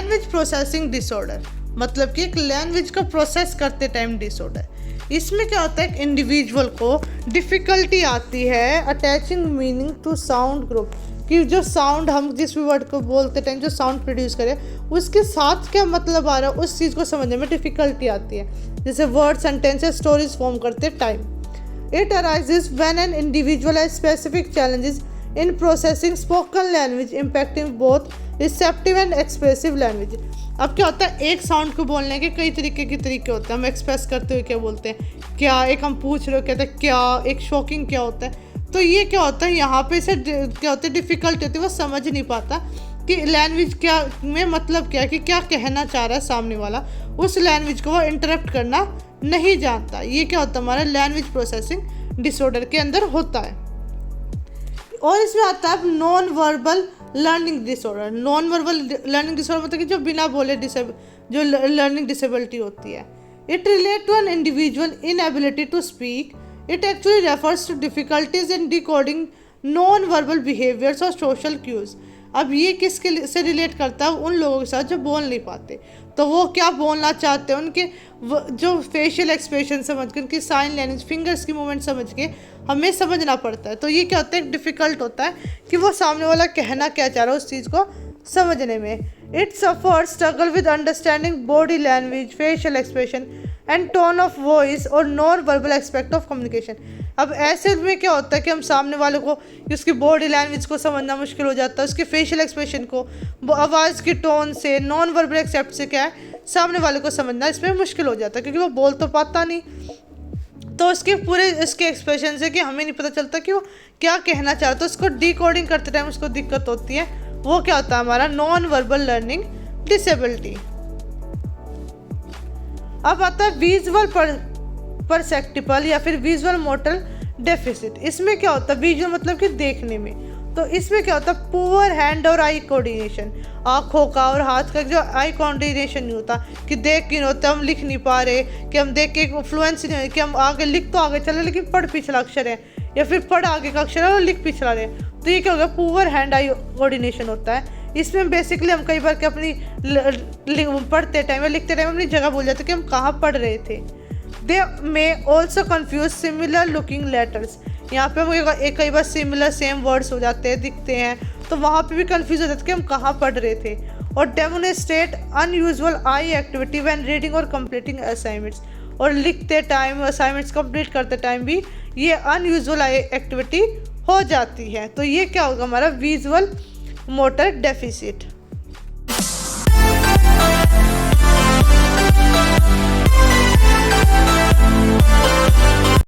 Language processing disorder मतलब कि एक लैंग्वेज को प्रोसेस करते टाइम डिसऑर्डर। इसमें क्या होता है, एक इंडिविजुअल को डिफ़िकल्टी आती है attaching meaning to sound group, कि जो साउंड हम जिस भी वर्ड को बोलते टाइम जो साउंड प्रोड्यूस करें उसके साथ क्या मतलब आ रहा है उस चीज़ को समझने में डिफ़िकल्टी आती है, जैसे वर्ड सेंटेंसेस स्टोरीज फॉर्म करते time. It arises when an individual has specific challenges in processing spoken language impacting both receptive and expressive language. अब क्या होता है, एक साउंड को बोलने के कई तरीके होते हैं। हम एक्सप्रेस करते हुए क्या बोलते हैं, क्या, एक हम पूछ रहे हो कहते हैं क्या, एक शॉकिंग क्या होता है। तो ये क्या होता है, यहाँ पे से क्या होता है, डिफ़िकल्ट होती है, वो समझ नहीं पाता कि लैंग्वेज क्या में मतलब क्या है, कि क्या कहना चाह रहा है सामने वाला, उस लैंग्वेज को वो इंटरप्ट करना नहीं जानता। ये क्या होता है, हमारा लैंग्वेज प्रोसेसिंग डिसऑर्डर के अंदर होता है। और इसमें आता है non verbal learning disorder. Non verbal learning disorder मतलब कि जो बिना बोले जो लर्निंग डिसेबिलिटी होती है। It relate to an individual inability to speak. It actually refers to difficulties in decoding non verbal behaviours और सोशल क्यूज। अब ये किसके से रिलेट करता है, उन लोगों के साथ जो बोल नहीं पाते, तो वो क्या बोलना चाहते हैं, उनके जो फेशियल एक्सप्रेशन समझ के, उनकी साइन लैंग्वेज, फिंगर्स की मूवमेंट समझ के हमें समझना पड़ता है। तो ये क्या होता है, डिफ़िकल्ट होता है कि वो सामने वाला कहना क्या चाह रहा है उस चीज़ को समझने में। It suffers struggle with understanding body language, facial expression and tone of voice और non verbal aspect of communication. अब ऐसे में क्या होता है कि हम सामने वाले को उसकी बॉडी लैंग्वेज को समझना मुश्किल हो जाता है, उसके फेशियल एक्सप्रेशन को, आवाज़ की टोन से, नॉन वर्बल एक्सेप्ट से क्या है सामने वाले को समझना इसमें मुश्किल हो जाता है, क्योंकि वो बोल तो पाता नहीं, तो उसके पूरे इसके एक्सप्रेशन से कि हमें नहीं पता चलता कि वो क्या कहना चाहता है। उसको डिकोडिंग करते टाइम उसको दिक्कत होती है। वो क्या होता है, हमारा नॉन वर्बल लर्निंग डिसेबिलिटी। अब आता है विजुअल परसेप्टिबल या फिर विजुअल मोटर डेफिसिट। इसमें क्या होता है, विजुअल मतलब कि देखने में, तो इसमें क्या होता है, पुअर हैंड और आई कोऑर्डिनेशन, आँखों का और हाथ का जो आई कोऑर्डिनेशन नहीं होता, कि देख के नहीं होता, हम लिख नहीं पा रहे, कि हम देख के फ्लुएंसी नहीं है, कि हम आगे लिख तो आगे चले लेकिन पढ़ पिछला अक्षर है, या फिर पढ़ आगे का अक्षर है और लिख पिछला रहे। तो ये क्या होगा, पुअर हैंड आई कोऑर्डिनेशन होता है। इसमें बेसिकली हम कई बार के अपनी पढ़ते टाइम या लिखते टाइम अपनी जगह भूल जाते कि हम कहाँ पढ़ रहे थे। They may also confuse similar looking letters. यहाँ पे हम कई बार सिमिलर सेम वर्ड्स हो जाते हैं, दिखते हैं, तो वहाँ पे भी कन्फ्यूज हो जाता है कि हम कहाँ पढ़ रहे थे। और demonstrate unusual I activity when reading और कंप्लीटिंग असाइनमेंट्स। और लिखते टाइम, असाइनमेंट्स कंप्लीट करते टाइम भी ये अनयूजुअल आई एक्टिविटी हो जाती है। तो ये क्या होगा, हमारा विजुअल मोटर डेफिसिट।